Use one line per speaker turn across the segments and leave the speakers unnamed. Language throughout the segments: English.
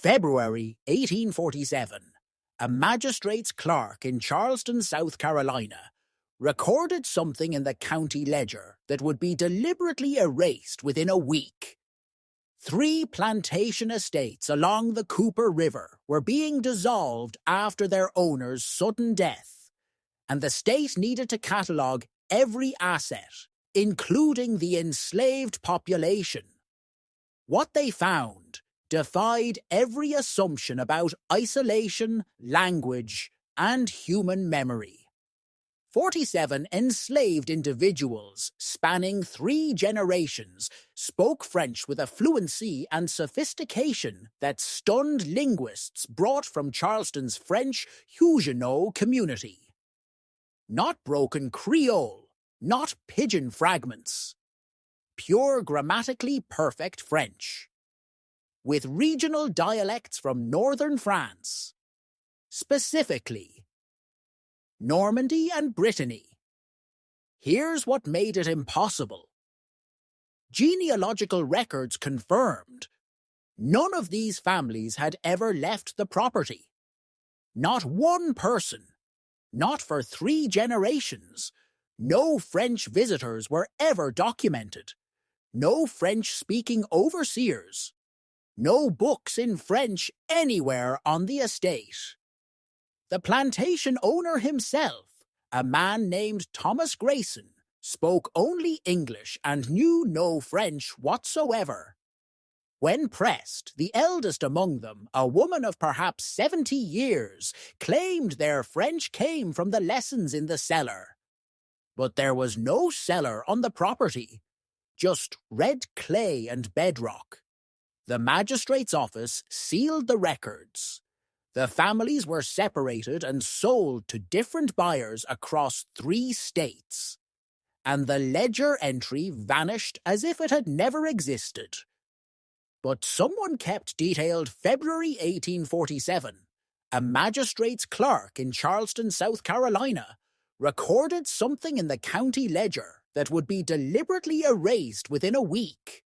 February 1847, a magistrate's clerk in Charleston, South Carolina, recorded something in the county ledger that would be deliberately erased within a week. 3 plantation estates along the Cooper River were being dissolved after their owner's sudden death, and the state needed to catalogue every asset, including the enslaved population. What they found defied every assumption about isolation, language, and human memory. 47 enslaved individuals, spanning 3 generations, spoke French with a fluency and sophistication that stunned linguists brought from Charleston's French Huguenot community. Not broken Creole, not pidgin fragments. Pure grammatically perfect French, with regional dialects from northern France, specifically Normandy and Brittany. Here's what made it impossible. Genealogical records confirmed none of these families had ever left the property. Not one person, not for 3 generations. No French visitors were ever documented. No French-speaking overseers. No books in French anywhere on the estate. The plantation owner himself, a man named Thomas Grayson, spoke only English and knew no French whatsoever. When pressed, the eldest among them, a woman of perhaps 70 years, claimed their French came from the lessons in the cellar. But there was no cellar on the property, just red clay and bedrock. The magistrate's office sealed the records. The families were separated and sold to different buyers across 3 states, and the ledger entry vanished as if it had never existed. But someone kept detailed February 1847. A magistrate's clerk in Charleston, South Carolina, recorded something in the county ledger that would be deliberately erased within a week.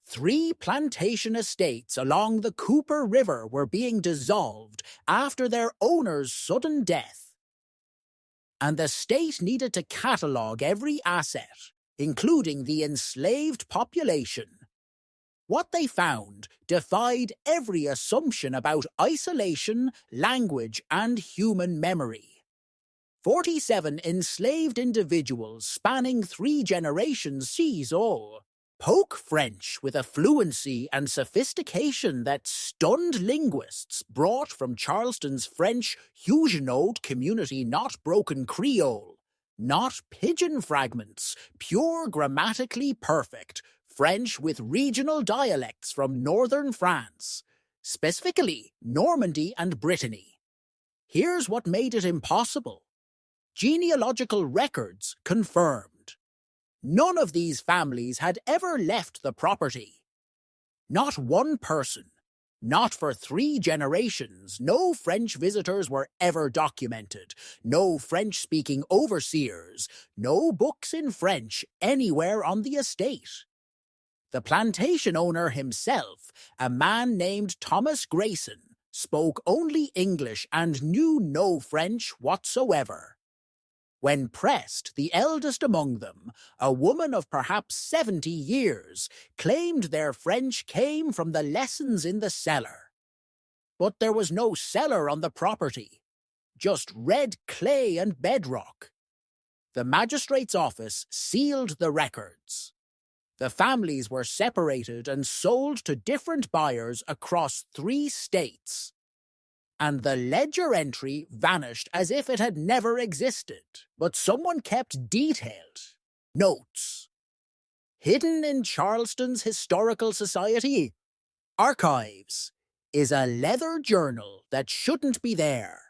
3 plantation estates along the Cooper River were being dissolved after their owner's sudden death. And the state needed to catalogue every asset, including the enslaved population. What they found defied every assumption about isolation, language, and human memory. 47 enslaved individuals spanning 3 generations spoke French with a fluency and sophistication that stunned linguists brought from Charleston's French Huguenot community. Not broken Creole, not pidgin fragments, pure grammatically perfect French with regional dialects from northern France, specifically Normandy and Brittany. Here's what made it impossible. Genealogical records confirmed none of these families had ever left the property. Not one person, not for 3 generations. No French visitors were ever documented. No French-speaking overseers. No books in French anywhere on the estate. The plantation owner himself, a man named Thomas Grayson, spoke only English and knew no French whatsoever. When pressed, the eldest among them, a woman of perhaps 70 years, claimed their French came from the lessons in the cellar. But there was no cellar on the property, just red clay and bedrock. The magistrate's office sealed the records. The families were separated and sold to different buyers across 3 states. And the ledger entry vanished as if it had never existed, but someone kept detailed notes. Hidden in Charleston's Historical Society archives is a leather journal that shouldn't be there,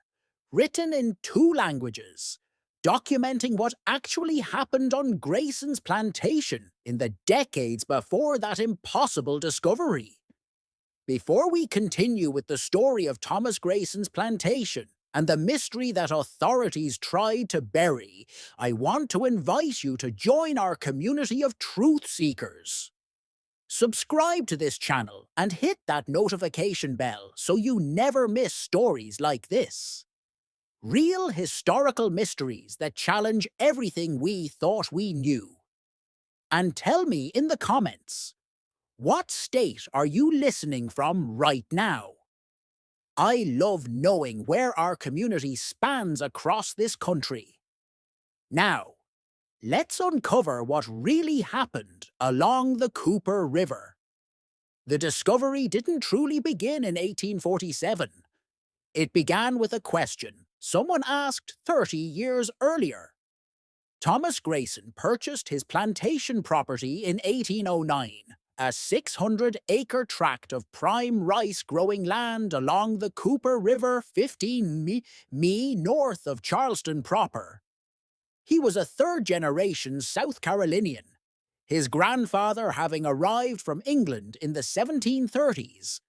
written in 2 languages, documenting what actually happened on Grayson's plantation in the decades before that impossible discovery. Before we continue with the story of Thomas Grayson's plantation and the mystery that authorities tried to bury, I want to invite you to join our community of truth seekers. Subscribe to this channel and hit that notification bell so you never miss stories like this. Real historical mysteries that challenge everything we thought we knew. And tell me in the comments, what state are you listening from right now? I love knowing where our community spans across this country. Now, let's uncover what really happened along the Cooper River. The discovery didn't truly begin in 1847. It began with a question someone asked 30 years earlier. Thomas Grayson purchased his plantation property in 1809, a 600-acre tract of prime rice-growing land along the Cooper River 15 mi north of Charleston proper. He was a third-generation South Carolinian, his grandfather having arrived from England in the 1730s.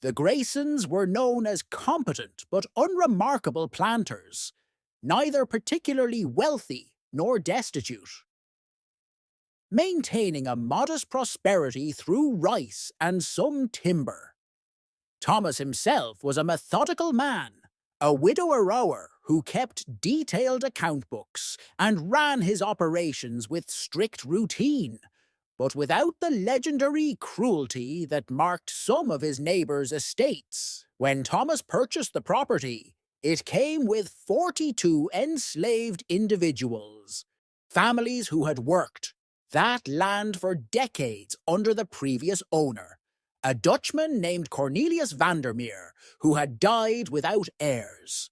The Graysons were known as competent but unremarkable planters, neither particularly wealthy nor destitute. Maintaining a modest prosperity through rice and some timber. Thomas himself was a methodical man, a widower who kept detailed account books and ran his operations with strict routine, but without the legendary cruelty that marked some of his neighbors' estates. When Thomas purchased the property, it came with 42 enslaved individuals, families who had worked that land for decades under the previous owner, a Dutchman named Cornelius Vandermeer, who had died without heirs.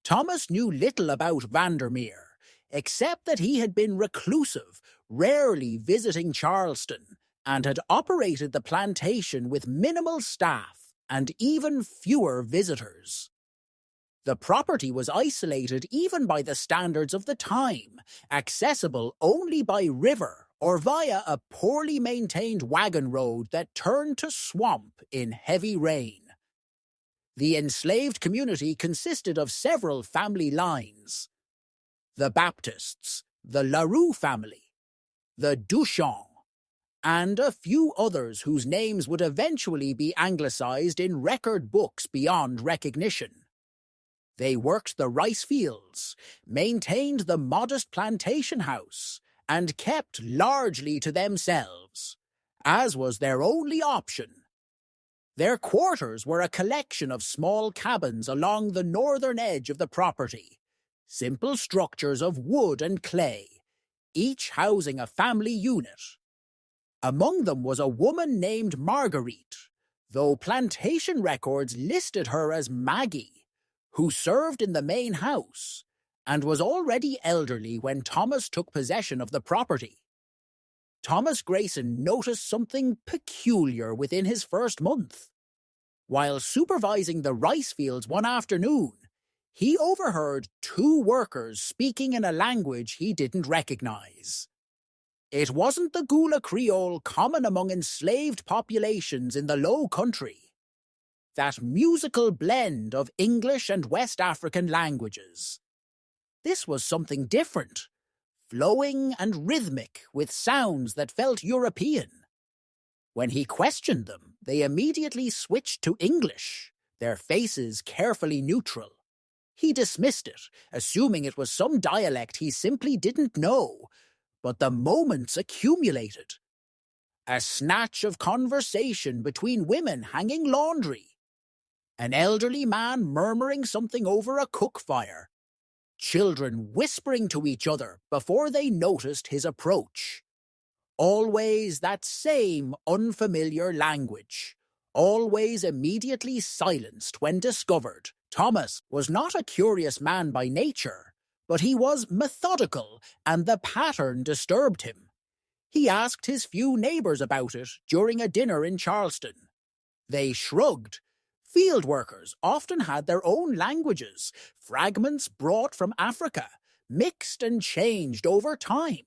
Thomas knew little about Vandermeer, except that he had been reclusive, rarely visiting Charleston, and had operated the plantation with minimal staff and even fewer visitors. The property was isolated even by the standards of the time, accessible only by river or via a poorly maintained wagon road that turned to swamp in heavy rain. The enslaved community consisted of several family lines: the Baptists, the LaRue family, the Duchamp, and a few others whose names would eventually be anglicized in record books beyond recognition. They worked the rice fields, maintained the modest plantation house, and kept largely to themselves, as was their only option. Their quarters were a collection of small cabins along the northern edge of the property, simple structures of wood and clay, each housing a family unit. Among them was a woman named Marguerite, though plantation records listed her as Maggie, who served in the main house, and was already elderly when Thomas took possession of the property. Thomas Grayson noticed something peculiar within his first month. While supervising the rice fields one afternoon, he overheard two workers speaking in a language he didn't recognize. It wasn't the Gula Creole common among enslaved populations in the Low Country. That musical blend of English and West African languages. This was something different, flowing and rhythmic with sounds that felt European. When he questioned them, they immediately switched to English, their faces carefully neutral. He dismissed it, assuming it was some dialect he simply didn't know, but the moments accumulated. A snatch of conversation between women hanging laundry, an elderly man murmuring something over a cook fire, children whispering to each other before they noticed his approach. Always that same unfamiliar language, always immediately silenced when discovered. Thomas was not a curious man by nature, but he was methodical, and the pattern disturbed him. He asked his few neighbors about it during a dinner in Charleston. They shrugged. Field workers often had their own languages, fragments brought from Africa, mixed and changed over time.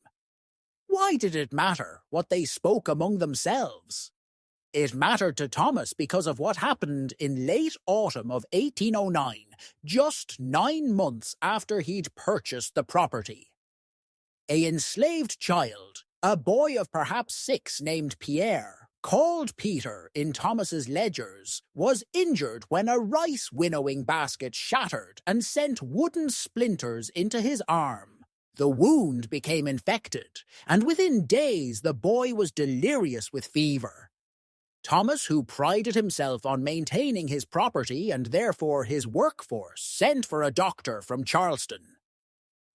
Why did it matter what they spoke among themselves? It mattered to Thomas because of what happened in late autumn of 1809, just 9 months after he'd purchased the property. An enslaved child, A boy of perhaps 6 named Pierre, called Peter in Thomas's ledgers, was injured when a rice winnowing basket shattered and sent wooden splinters into his arm. The wound became infected, and within days the boy was delirious with fever. Thomas, who prided himself on maintaining his property and therefore his workforce, sent for a doctor from Charleston.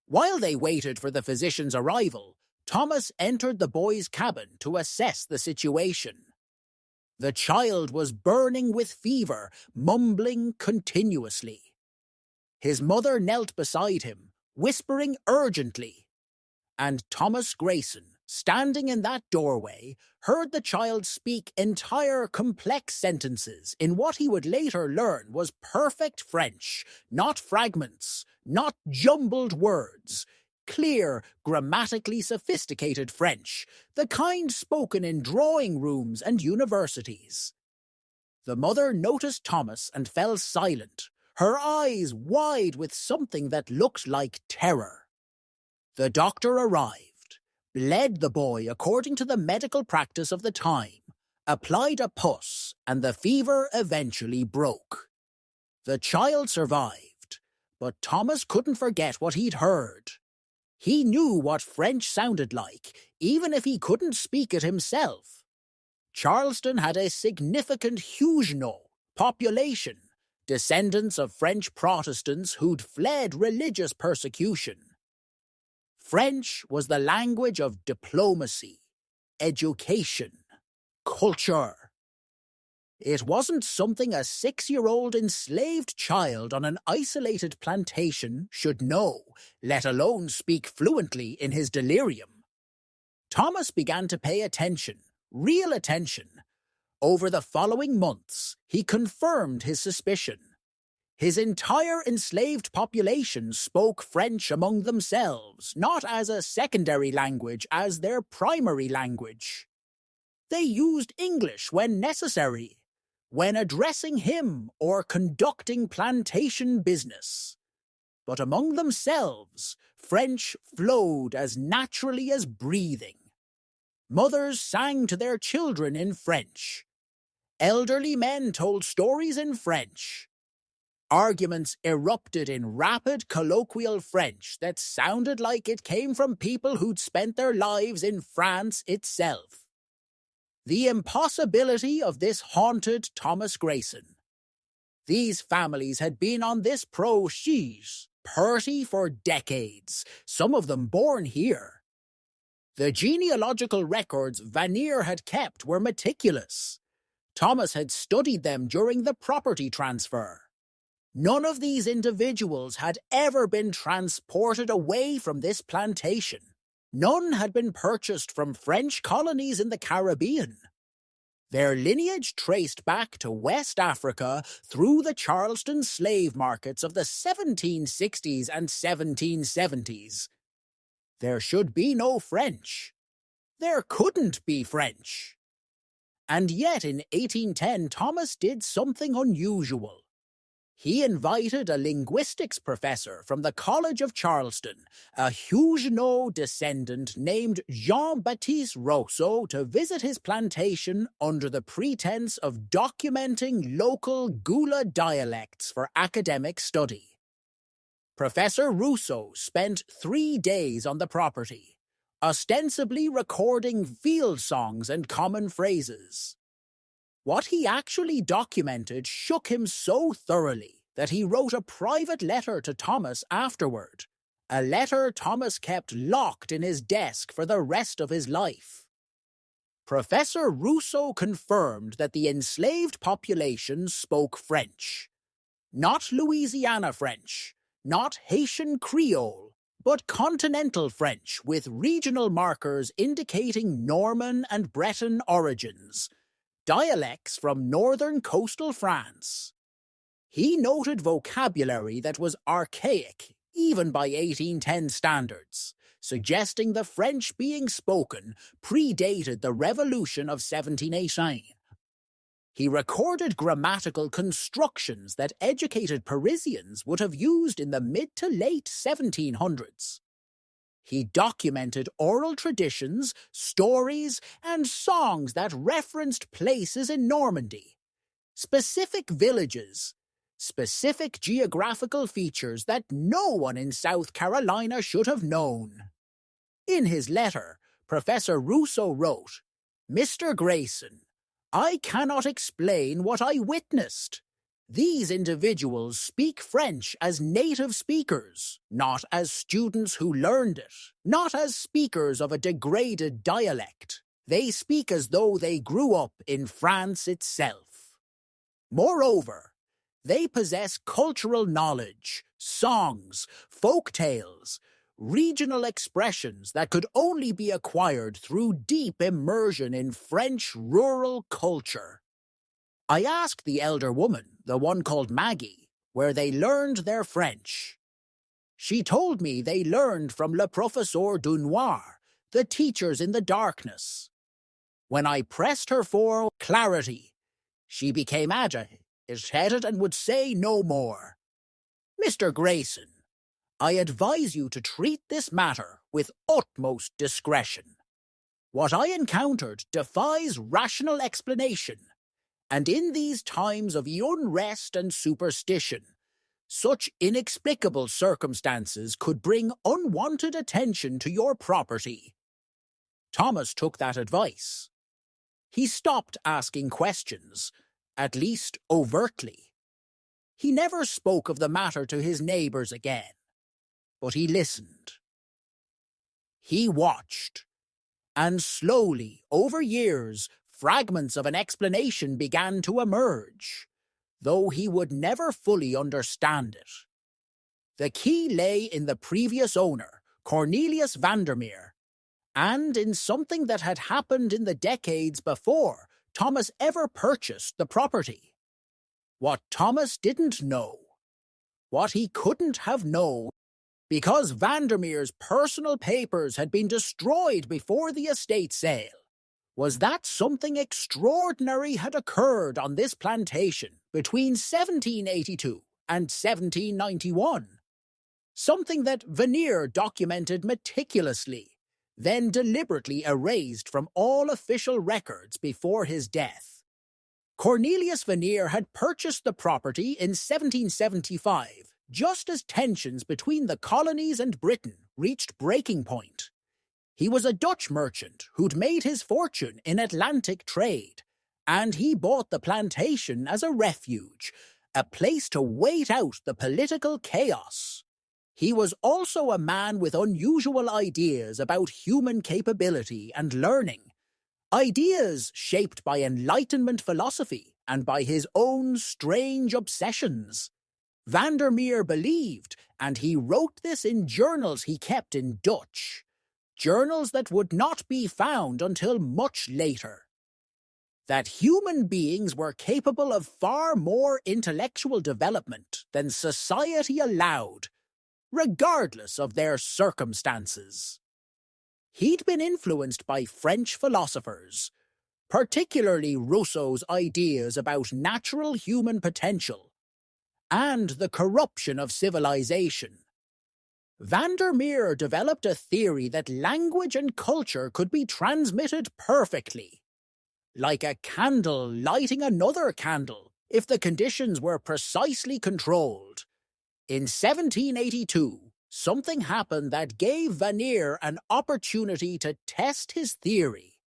While they waited for the physician's arrival, Thomas entered the boy's cabin to assess the situation. The child was burning with fever, mumbling continuously. His mother knelt beside him, whispering urgently, and Thomas Grayson, standing in that doorway, heard the child speak entire complex sentences in what he would later learn was perfect French, not fragments, not jumbled words. Clear, grammatically sophisticated French, the kind spoken in drawing rooms and universities. The mother noticed Thomas and fell silent, her eyes wide with something that looked like terror. The doctor arrived, bled the boy according to the medical practice of the time, applied a pus, and the fever eventually broke. The child survived, but Thomas couldn't forget what he'd heard. He knew what French sounded like, even if he couldn't speak it himself. Charleston had a significant Huguenot population, descendants of French Protestants who'd fled religious persecution. French was the language of diplomacy, education, culture. It wasn't something a 6-year-old enslaved child on an isolated plantation should know, let alone speak fluently in his delirium. Thomas began to pay attention, real attention. Over the following months, he confirmed his suspicion. His entire enslaved population spoke French among themselves, not as a secondary language, as their primary language. They used English when necessary, when addressing him or conducting plantation business. But among themselves, French flowed as naturally as breathing. Mothers sang to their children in French. Elderly men told stories in French. Arguments erupted in rapid colloquial French that sounded like it came from people who'd spent their lives in France itself. The impossibility of this haunted Thomas Grayson. These families had been on this protege, Purty, for decades, some of them born here. The genealogical records Vanier had kept were meticulous. Thomas had studied them during the property transfer. None of these individuals had ever been transported away from this plantation. None had been purchased from French colonies in the Caribbean. Their lineage traced back to West Africa through the Charleston slave markets of the 1760s and 1770s. There should be no French. There couldn't be French. And yet in 1810 Thomas did something unusual. He invited a linguistics professor from the College of Charleston, a Huguenot descendant named Jean-Baptiste Rousseau, to visit his plantation under the pretense of documenting local Gula dialects for academic study. Professor Rousseau spent 3 days on the property, ostensibly recording field songs and common phrases. What he actually documented shook him so thoroughly that he wrote a private letter to Thomas afterward, a letter Thomas kept locked in his desk for the rest of his life. Professor Rousseau confirmed that the enslaved population spoke French. Not Louisiana French, not Haitian Creole, but continental French with regional markers indicating Norman and Breton origins, dialects from northern coastal France. He noted vocabulary that was archaic, even by 1810 standards, suggesting the French being spoken predated the Revolution of 1718. He recorded grammatical constructions that educated Parisians would have used in the mid to late 1700s. He documented oral traditions, stories, and songs that referenced places in Normandy, specific villages, specific geographical features that no one in South Carolina should have known. In his letter, Professor Rousseau wrote, "Mr. Grayson, I cannot explain what I witnessed. These individuals speak French as native speakers, not as students who learned it, not as speakers of a degraded dialect. They speak as though they grew up in France itself. Moreover, they possess cultural knowledge, songs, folk tales, regional expressions that could only be acquired through deep immersion in French rural culture." I asked the elder woman, the one called Maggie, where they learned their French. She told me they learned from le professeur du noir, the teachers in the darkness. When I pressed her for clarity, she became agitated and would say no more. "Mr. Grayson, I advise you to treat this matter with utmost discretion. What I encountered defies rational explanation, and in these times of unrest and superstition, such inexplicable circumstances could bring unwanted attention to your property." Thomas took that advice. He stopped asking questions, at least overtly. He never spoke of the matter to his neighbours again, but he listened. He watched, and slowly, over years, fragments of an explanation began to emerge, though he would never fully understand it. The key lay in the previous owner, Cornelius Vandermeer, and in something that had happened in the decades before Thomas ever purchased the property. What Thomas didn't know, what he couldn't have known, because Vandermeer's personal papers had been destroyed before the estate sale, was that something extraordinary had occurred on this plantation between 1782 and 1791. Something that Vanneer documented meticulously, then deliberately erased from all official records before his death. Cornelius Vanneer had purchased the property in 1775, just as tensions between the colonies and Britain reached breaking point. He was a Dutch merchant who'd made his fortune in Atlantic trade, and he bought the plantation as a refuge, a place to wait out the political chaos. He was also a man with unusual ideas about human capability and learning, ideas shaped by Enlightenment philosophy and by his own strange obsessions. Vandermeer believed, and he wrote this in journals he kept in Dutch, journals that would not be found until much later, that human beings were capable of far more intellectual development than society allowed, regardless of their circumstances. He'd been influenced by French philosophers, particularly Rousseau's ideas about natural human potential and the corruption of civilization. Vandermeer developed a theory that language and culture could be transmitted perfectly, like a candle lighting another candle if the conditions were precisely controlled. In 1782, something happened that gave Vanneer an opportunity to test his theory.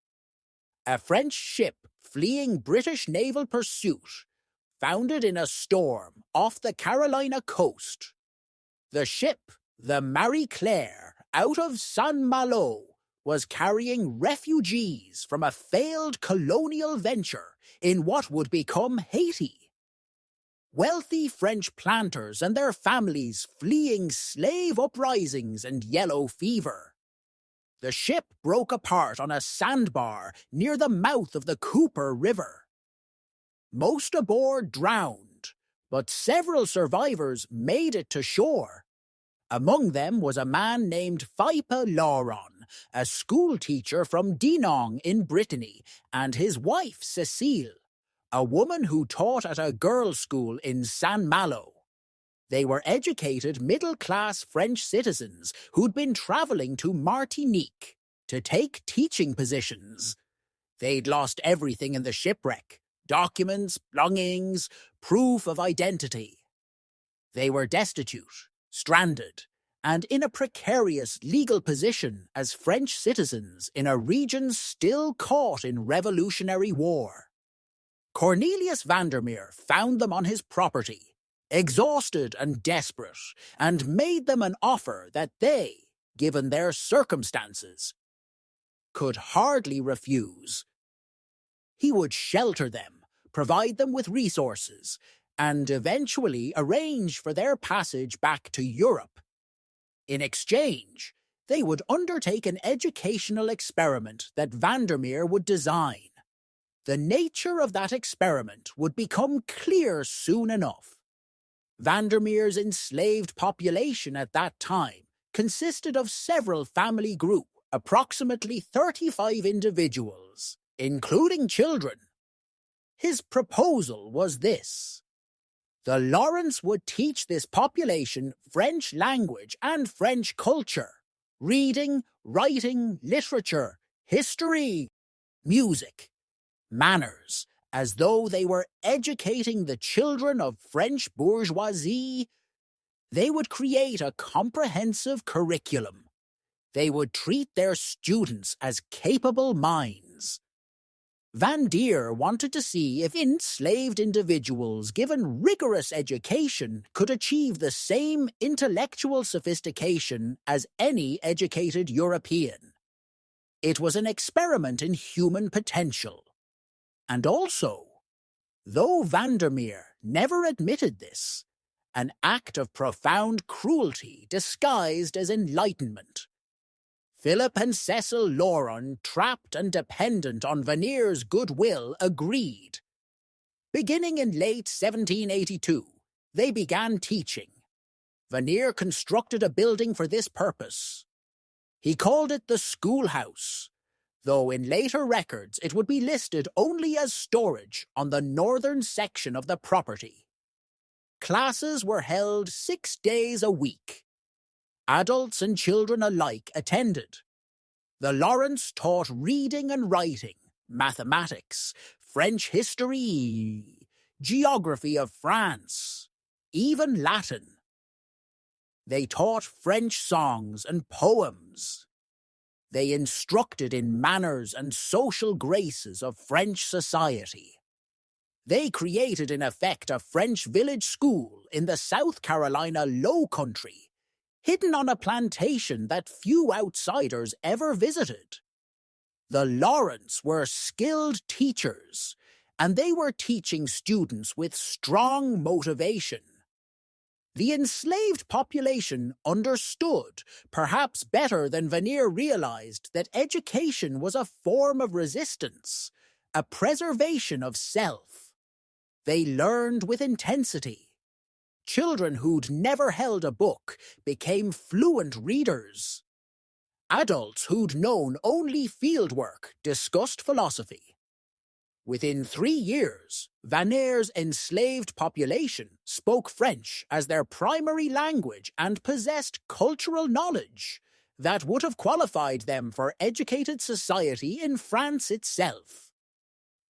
A French ship fleeing British naval pursuit foundered in a storm off the Carolina coast. The ship, the Marie Claire, out of Saint-Malo, was carrying refugees from a failed colonial venture in what would become Haiti. Wealthy French planters and their families fleeing slave uprisings and yellow fever. The ship broke apart on a sandbar near the mouth of the Cooper River. Most aboard drowned, but several survivors made it to shore. Among them was a man named Philippe Lauron, a school teacher from Dinan in Brittany, and his wife Cécile, a woman who taught at a girls' school in Saint-Malo. They were educated middle-class French citizens who'd been traveling to Martinique to take teaching positions. They'd lost everything in the shipwreck: documents, belongings, proof of identity. They were destitute, stranded, and in a precarious legal position as French citizens in a region still caught in revolutionary war. Cornelius Vandermeer found them on his property, exhausted and desperate, and made them an offer that they, given their circumstances, could hardly refuse. He would shelter them, provide them with resources, and eventually arrange for their passage back to Europe. In exchange, they would undertake an educational experiment that Vandermeer would design. The nature of that experiment would become clear soon enough. Vandermeer's enslaved population at that time consisted of several family groups, approximately 35 individuals, including children. His proposal was this: the Lawrence would teach this population French language and French culture, reading, writing, literature, history, music, manners, as though they were educating the children of French bourgeoisie. They would create a comprehensive curriculum. They would treat their students as capable minds. Van Deer wanted to see if enslaved individuals given rigorous education could achieve the same intellectual sophistication as any educated European. It was an experiment in human potential. And also, though Vandermeer never admitted this, an act of profound cruelty disguised as enlightenment. Philip and Cecil Lauron, trapped and dependent on Vanier's goodwill, agreed. Beginning in late 1782, they began teaching. Vanier constructed a building for this purpose. He called it the schoolhouse, though in later records it would be listed only as storage on the northern section of the property. Classes were held 6 days a week. Adults and children alike attended. The Lawrence taught reading and writing, mathematics, French history, geography of France, even Latin. They taught French songs and poems. They instructed in manners and social graces of French society. They created in effect a French village school in the South Carolina Low Country, hidden on a plantation that few outsiders ever visited. The Lawrence were skilled teachers, and they were teaching students with strong motivation. The enslaved population understood, perhaps better than Vanier realized, that education was a form of resistance, a preservation of self. They learned with intensity. Children who'd never held a book became fluent readers. Adults who'd known only fieldwork discussed philosophy. Within 3 years, Vanier's enslaved population spoke French as their primary language and possessed cultural knowledge that would have qualified them for educated society in France itself.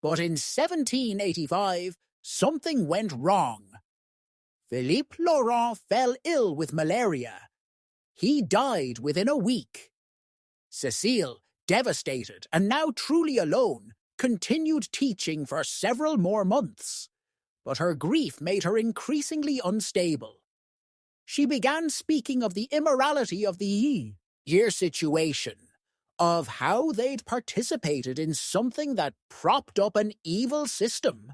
But in 1785, something went wrong. Philippe Laurent fell ill with malaria. He died within a week. Cécile, devastated and now truly alone, continued teaching for several more months, but her grief made her increasingly unstable. She began speaking of the immorality of the year situation, of how they'd participated in something that propped up an evil system.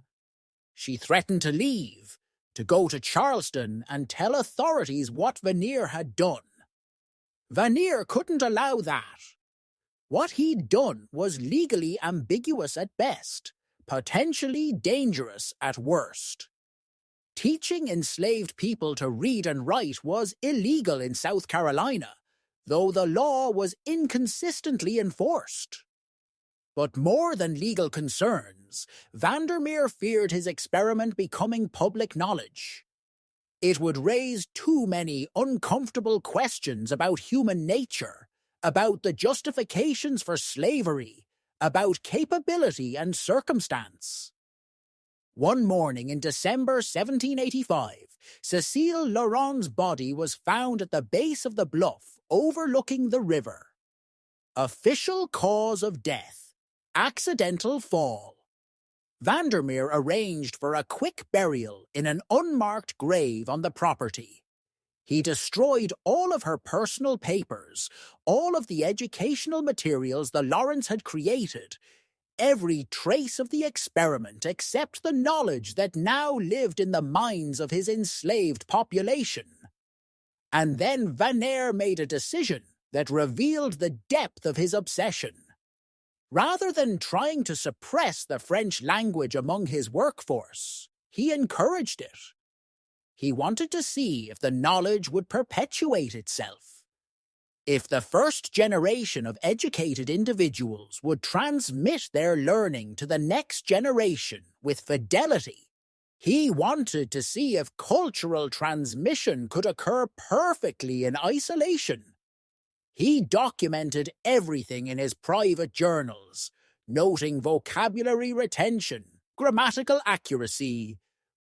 She threatened to leave, to go to Charleston and tell authorities what Vanier had done. Vanier couldn't allow that. What he'd done was legally ambiguous at best, potentially dangerous at worst. Teaching enslaved people to read and write was illegal in South Carolina, though the law was inconsistently enforced. But more than legal concerns, Vandermeer feared his experiment becoming public knowledge. It would raise too many uncomfortable questions about human nature, about the justifications for slavery, about capability and circumstance. One morning in December 1785, Cécile Laurent's body was found at the base of the bluff overlooking the river. Official cause of death: accidental fall. Vandermeer arranged for a quick burial in an unmarked grave on the property. He destroyed all of her personal papers, all of the educational materials the Laurents had created, every trace of the experiment except the knowledge that now lived in the minds of his enslaved population. And then Vanner made a decision that revealed the depth of his obsession. Rather than trying to suppress the French language among his workforce, he encouraged it. He wanted to see if the knowledge would perpetuate itself. If the first generation of educated individuals would transmit their learning to the next generation with fidelity, he wanted to see if cultural transmission could occur perfectly in isolation. He documented everything in his private journals, noting vocabulary retention, grammatical accuracy,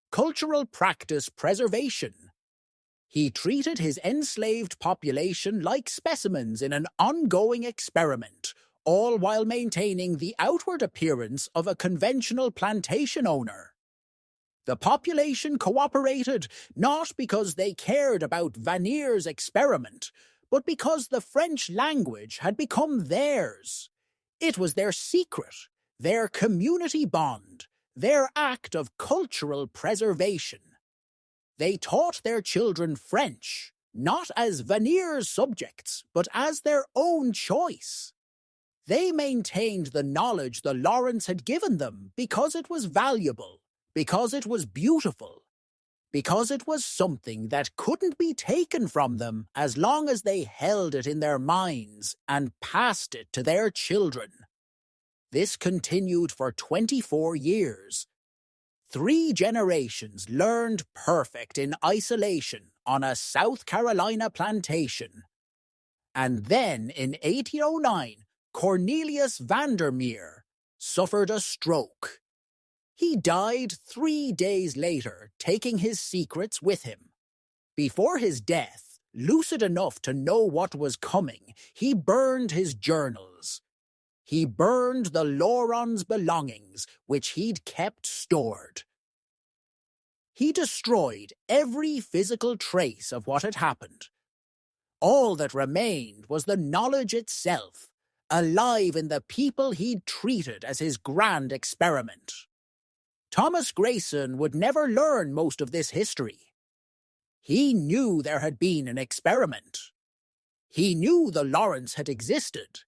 cultural practice preservation. He treated his enslaved population like specimens in an ongoing experiment, all while maintaining the outward appearance of a conventional plantation owner. The population cooperated not because they cared about Vanner's experiment, but because the French language had become theirs. It was their secret, their community bond, their act of cultural preservation. They taught their children French, not as Vanner's subjects, but as their own choice. They maintained the knowledge the Laurents had given them because it was valuable, because it was beautiful, because it was something that couldn't be taken from them as long as they held it in their minds and passed it to their children. This continued for 24 years. 3 generations learned perfect in isolation on a South Carolina plantation. And then, in 1809, Cornelius Vandermeer suffered a stroke. He died 3 days later, taking his secrets with him. Before his death, lucid enough to know what was coming, he burned his journals. He burned the Laurents' belongings, which he'd kept stored. He destroyed every physical trace of what had happened. All that remained was the knowledge itself, alive in the people he'd treated as his grand experiment. Thomas Grayson would never learn most of this history. He knew there had been an experiment. He knew the Laurents had existed.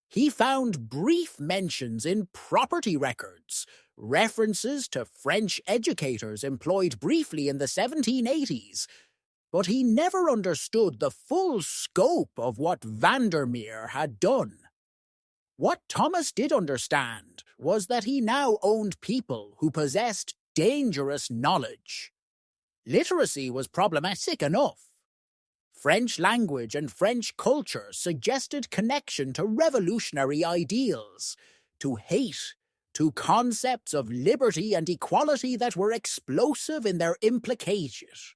He found brief mentions in property records, references to French educators employed briefly in the 1780s, but he never understood the full scope of what Vandermeer had done. What Thomas did understand was that he now owned people who possessed dangerous knowledge. Literacy was problematic enough. French language and French culture suggested connection to revolutionary ideals, to hate, to concepts of liberty and equality that were explosive in their implications.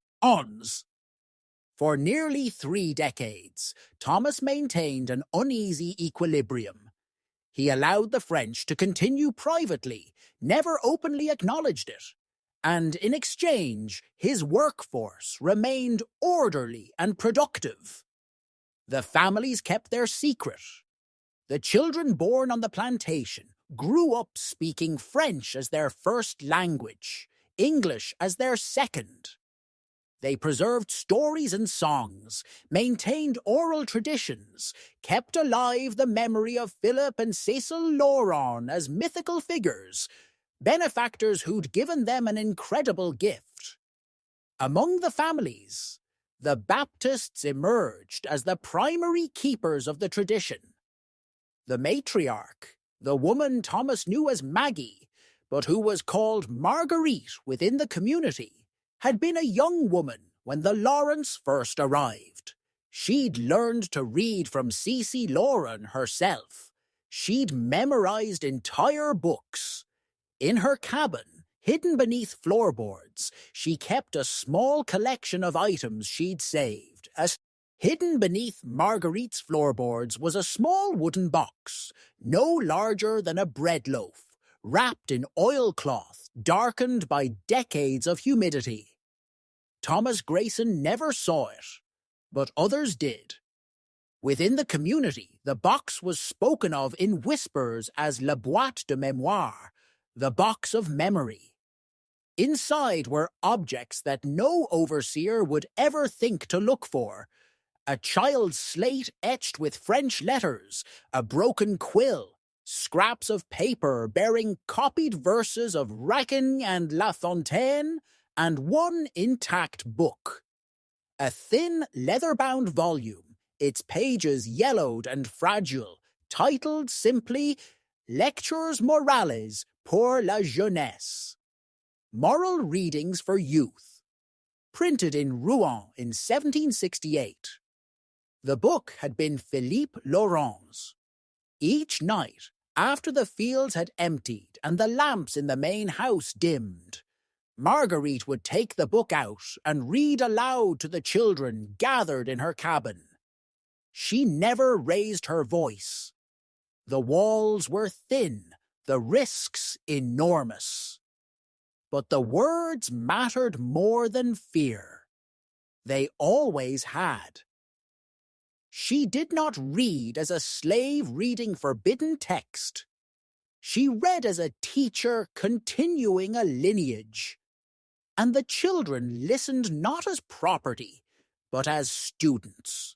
For nearly 3 decades, Thomas maintained an uneasy equilibrium. He allowed the French to continue privately, never openly acknowledged it, and in exchange, his workforce remained orderly and productive. The families kept their secret. The children born on the plantation grew up speaking French as their first language, English as their second. They preserved stories and songs, maintained oral traditions, kept alive the memory of Philip and Cécile Laurent as mythical figures, benefactors who'd given them an incredible gift. Among the families, the Baptists emerged as the primary keepers of the tradition. The matriarch, the woman Thomas knew as Maggie, but who was called Marguerite within the community, had been a young woman when the Lawrence first arrived. She'd learned to read from C.C. Lauren herself. She'd memorized entire books. In her cabin, hidden beneath floorboards, she kept a small collection of items she'd saved. Hidden beneath Marguerite's floorboards was a small wooden box, no larger than a bread loaf, wrapped in oilcloth, darkened by decades of humidity. Thomas Grayson never saw it, but others did. Within the community, the box was spoken of in whispers as la boîte de mémoire, the box of memory. Inside were objects that no overseer would ever think to look for: a child's slate etched with French letters, a broken quill, scraps of paper bearing copied verses of Racan and La Fontaine, and one intact book. A thin, leather-bound volume, its pages yellowed and fragile, titled simply Lectures Morales pour la Jeunesse, Moral Readings for Youth, printed in Rouen in 1768. The book had been Philippe Laurent's. Each night, after the fields had emptied and the lamps in the main house dimmed, Marguerite would take the book out and read aloud to the children gathered in her cabin. She never raised her voice. The walls were thin, the risks enormous. But the words mattered more than fear. They always had. She did not read as a slave reading forbidden text. She read as a teacher continuing a lineage. And the children listened not as property, but as students.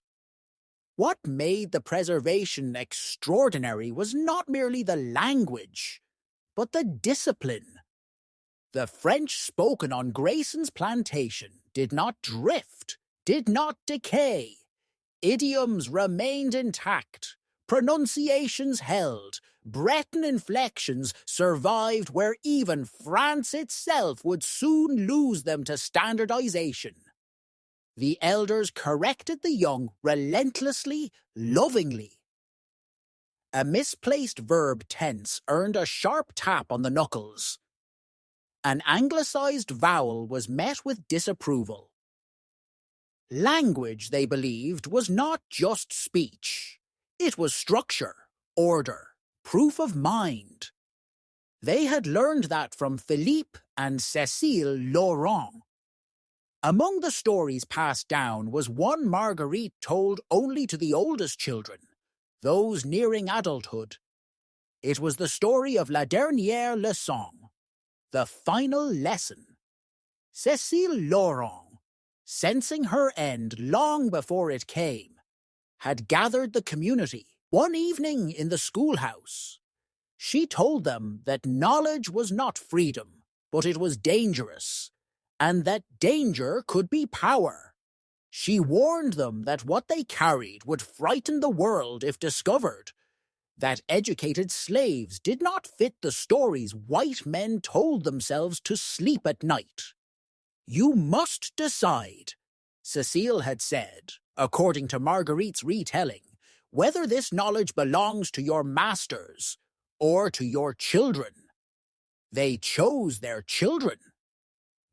What made the preservation extraordinary was not merely the language, but the discipline. The French spoken on Grayson's plantation did not drift, did not decay. Idioms remained intact, pronunciations held, Breton inflections survived where even France itself would soon lose them to standardization. The elders corrected the young relentlessly, lovingly. A misplaced verb tense earned a sharp tap on the knuckles. An anglicized vowel was met with disapproval. Language, they believed, was not just speech. It was structure, order, proof of mind. They had learned that from Philippe and Cécile Laurent. Among the stories passed down was one Marguerite told only to the oldest children, those nearing adulthood. It was the story of La Dernière Leçon, the final lesson. Cécile Laurent, sensing her end long before it came, had gathered the community one evening in the schoolhouse. She told them that knowledge was not freedom, but it was dangerous, and that danger could be power. She warned them that what they carried would frighten the world if discovered, that educated slaves did not fit the stories white men told themselves to sleep at night. You must decide, Cécile had said, according to Marguerite's retelling, whether this knowledge belongs to your masters or to your children. They chose their children.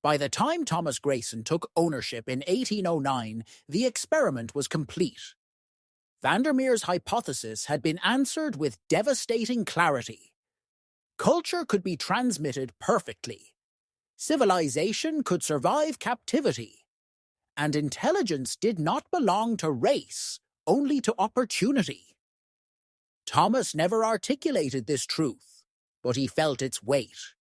By the time Thomas Grayson took ownership in 1809, the experiment was complete. Vandermeer's hypothesis had been answered with devastating clarity. Culture could be transmitted perfectly. Civilization could survive captivity. And intelligence did not belong to race, only to opportunity. Thomas never articulated this truth, but he felt its weight.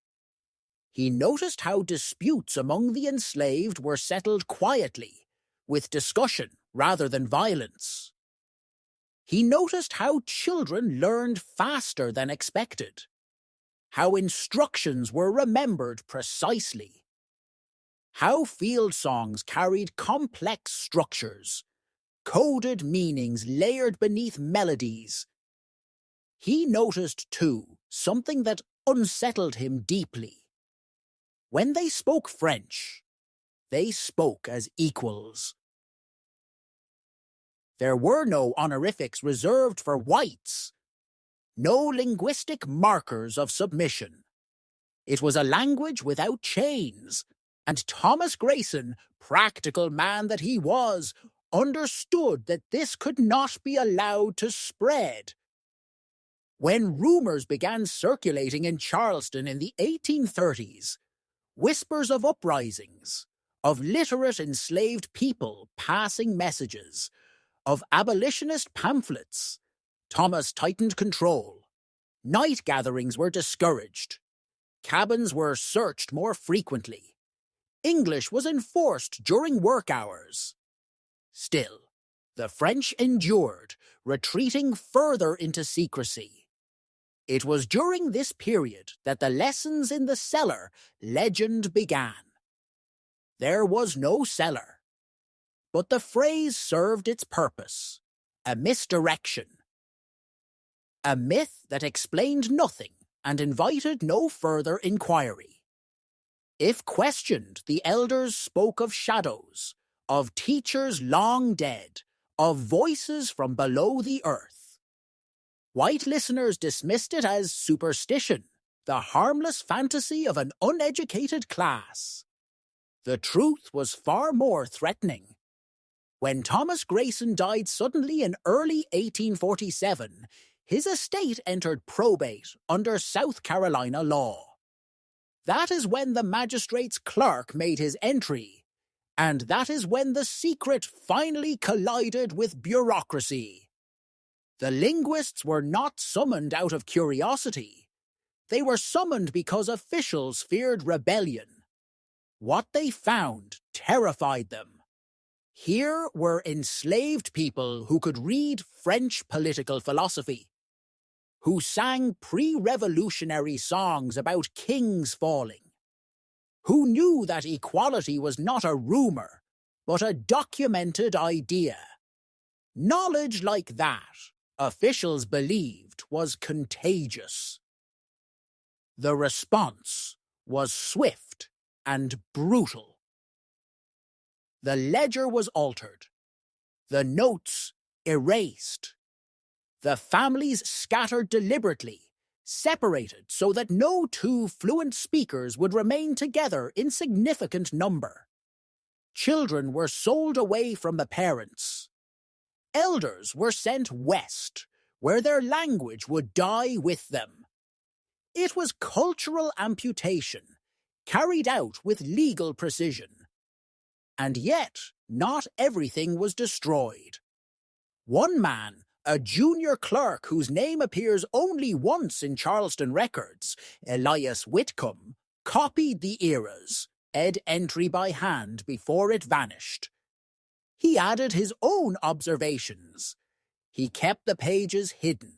He noticed how disputes among the enslaved were settled quietly, with discussion rather than violence. He noticed how children learned faster than expected, how instructions were remembered precisely, how field songs carried complex structures, coded meanings layered beneath melodies. He noticed, too, something that unsettled him deeply. When they spoke French, They spoke as equals. There were no honorifics reserved for whites, no linguistic markers of submission. It was a language without chains, and Thomas Grayson, practical man that he was, understood that this could not be allowed to spread. When rumors began circulating in Charleston in the 1830s, whispers of uprisings, of literate enslaved people passing messages, of abolitionist pamphlets, Thomas tightened control. Night gatherings were discouraged. Cabins were searched more frequently. English was enforced during work hours. Still, the French endured, retreating further into secrecy. It was during this period that the lessons in the cellar legend began. There was no cellar, but the phrase served its purpose, a misdirection. A myth that explained nothing and invited no further inquiry. If questioned, the elders spoke of shadows, of teachers long dead, of voices from below the earth. White listeners dismissed it as superstition, the harmless fantasy of an uneducated class. The truth was far more threatening. When Thomas Grayson died suddenly in early 1847, his estate entered probate under South Carolina law. That is when the magistrate's clerk made his entry, and that is when the secret finally collided with bureaucracy. The linguists were not summoned out of curiosity. They were summoned because officials feared rebellion. What they found terrified them. Here were enslaved people who could read French political philosophy, who sang pre-revolutionary songs about kings falling, who knew that equality was not a rumor, but a documented idea. Knowledge like that, officials believed, was contagious. The response was swift and brutal. The ledger was altered, the notes erased. The families scattered deliberately, separated so that no two fluent speakers would remain together in significant number. Children were sold away from the parents. Elders were sent west, where their language would die with them. It was cultural amputation, carried out with legal precision. And yet, not everything was destroyed. One man, a junior clerk whose name appears only once in Charleston records, Elias Whitcomb, copied the era's entry by hand before it vanished. He added his own observations. He kept the pages hidden,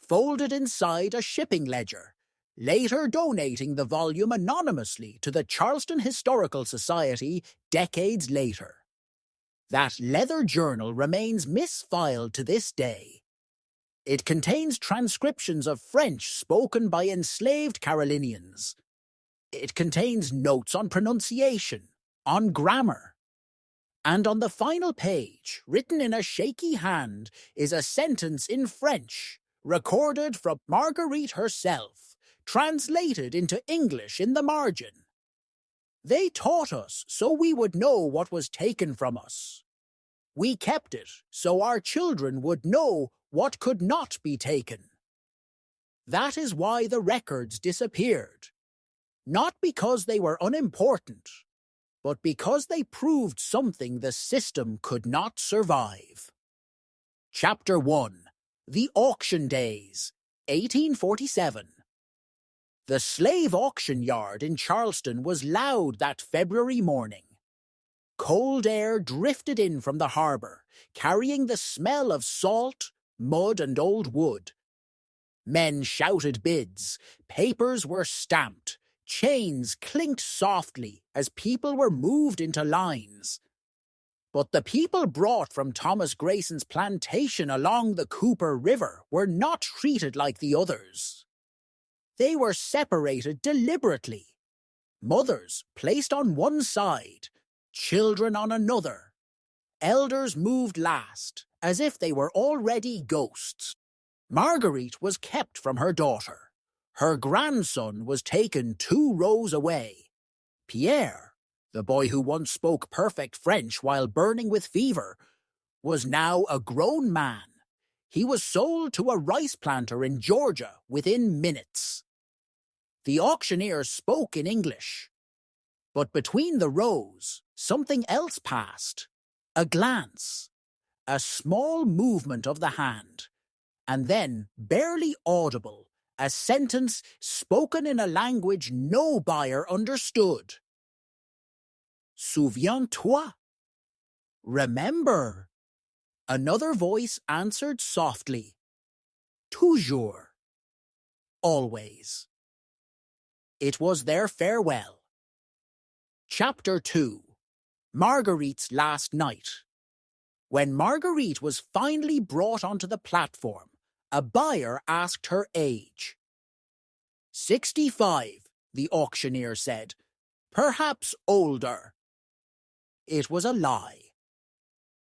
folded inside a shipping ledger, later donating the volume anonymously to the Charleston Historical Society decades later. That leather journal remains misfiled to this day. It contains transcriptions of French spoken by enslaved Carolinians. It contains notes on pronunciation, on grammar. And on the final page, written in a shaky hand, is a sentence in French, recorded from Marguerite herself, translated into English in the margin. They taught us so we would know what was taken from us. We kept it so our children would know what could not be taken. That is why the records disappeared. Not because they were unimportant, but because they proved something the system could not survive. Chapter 1. The Auction Days, 1847. The slave auction yard in Charleston was loud that February morning. Cold air drifted in from the harbour, carrying the smell of salt, mud, and old wood. Men shouted bids, papers were stamped, chains clinked softly as people were moved into lines. But the people brought from Thomas Grayson's plantation along the Cooper River were not treated like the others. They were separated deliberately. Mothers placed on one side, children on another. Elders moved last, as if they were already ghosts. Marguerite was kept from her daughter. Her grandson was taken 2 rows away. Pierre, the boy who once spoke perfect French while burning with fever, was now a grown man. He was sold to a rice planter in Georgia within minutes. The auctioneer spoke in English, but between the rows, something else passed. A glance, a small movement of the hand, and then, barely audible, a sentence spoken in a language no buyer understood. Souviens-toi. Remember. Another voice answered softly. Toujours. Always. It was their farewell. Chapter 2. Marguerite's Last Night. When Marguerite was finally brought onto the platform, a buyer asked her age. 65, the auctioneer said. Perhaps older. It was a lie.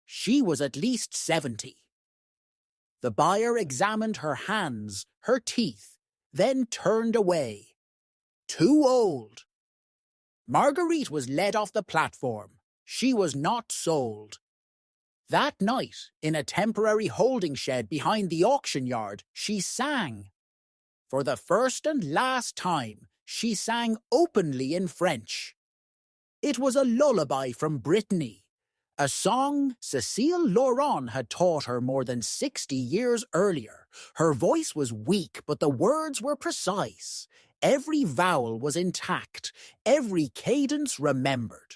She was at least 70. The buyer examined her hands, her teeth, then turned away. Too old. Marguerite was led off the platform. She was not sold. That night, in a temporary holding shed behind the auction yard, she sang. For the first and last time, she sang openly in French. It was a lullaby from Brittany, a song Cécile Laurent had taught her more than 60 years earlier. Her voice was weak, but the words were precise. Every vowel was intact, every cadence remembered.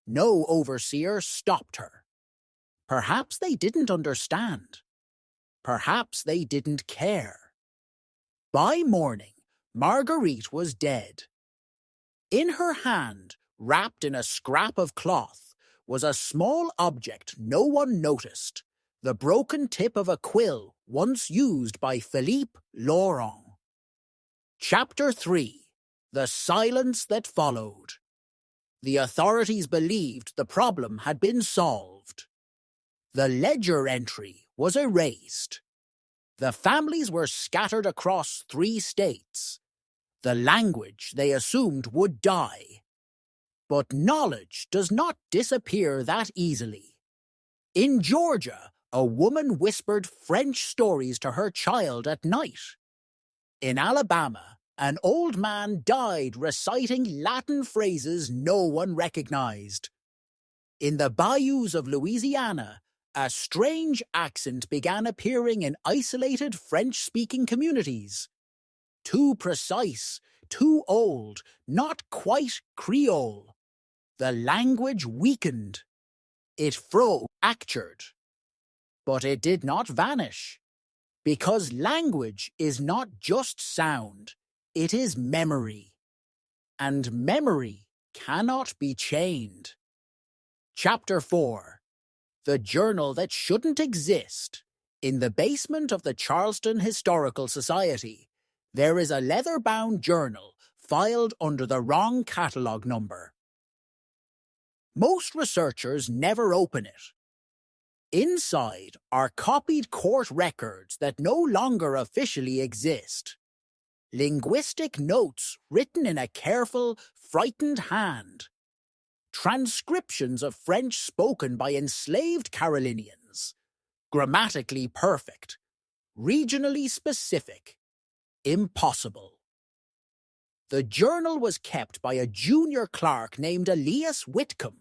No overseer stopped her. Perhaps they didn't understand. Perhaps they didn't care. By morning, Marguerite was dead. In her hand, wrapped in a scrap of cloth, was a small object no one noticed, the broken tip of a quill once used by Philippe Laurent. Chapter 3. The Silence That Followed. The authorities believed the problem had been solved. The ledger entry was erased. The families were scattered across 3 states. The language they assumed would die. But knowledge does not disappear that easily. In Georgia, a woman whispered French stories to her child at night. In Alabama, an old man died reciting Latin phrases no one recognized. In the bayous of Louisiana, a strange accent began appearing in isolated French-speaking communities. Too precise, too old, not quite Creole. The language weakened. It fractured. But it did not vanish. Because language is not just sound, it is memory. And memory cannot be chained. Chapter 4. The Journal That Shouldn't Exist. In the basement of the Charleston Historical Society, there is a leather-bound journal filed under the wrong catalogue number. Most researchers never open it. Inside are copied court records that no longer officially exist. Linguistic notes written in a careful, frightened hand. Transcriptions of French spoken by enslaved Carolinians. Grammatically perfect. Regionally specific. Impossible. The journal was kept by a junior clerk named Elias Whitcomb.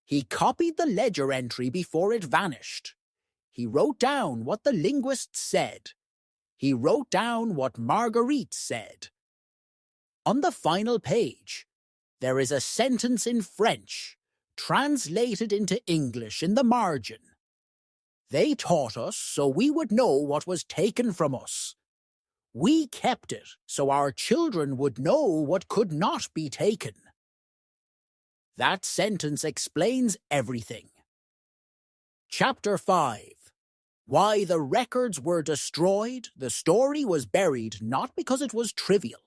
He copied the ledger entry before it vanished. He wrote down what the linguists said. He wrote down what Marguerite said. On the final page, there is a sentence in French, translated into English in the margin. They taught us so we would know what was taken from us. We kept it so our children would know what could not be taken. That sentence explains everything. Chapter 5. Why the records were destroyed, the story was buried not because it was trivial.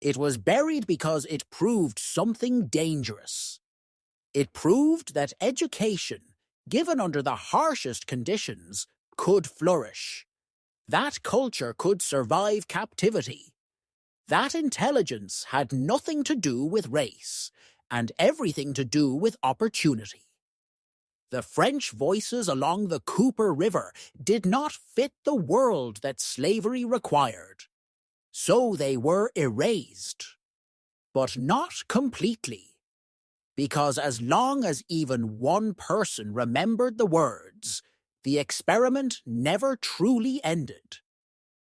It was buried because it proved something dangerous. It proved that education, given under the harshest conditions, could flourish. That culture could survive captivity. That intelligence had nothing to do with race, and everything to do with opportunity. The French voices along the Cooper River did not fit the world that slavery required. So they were erased. But not completely. Because as long as even one person remembered the words, the experiment never truly ended.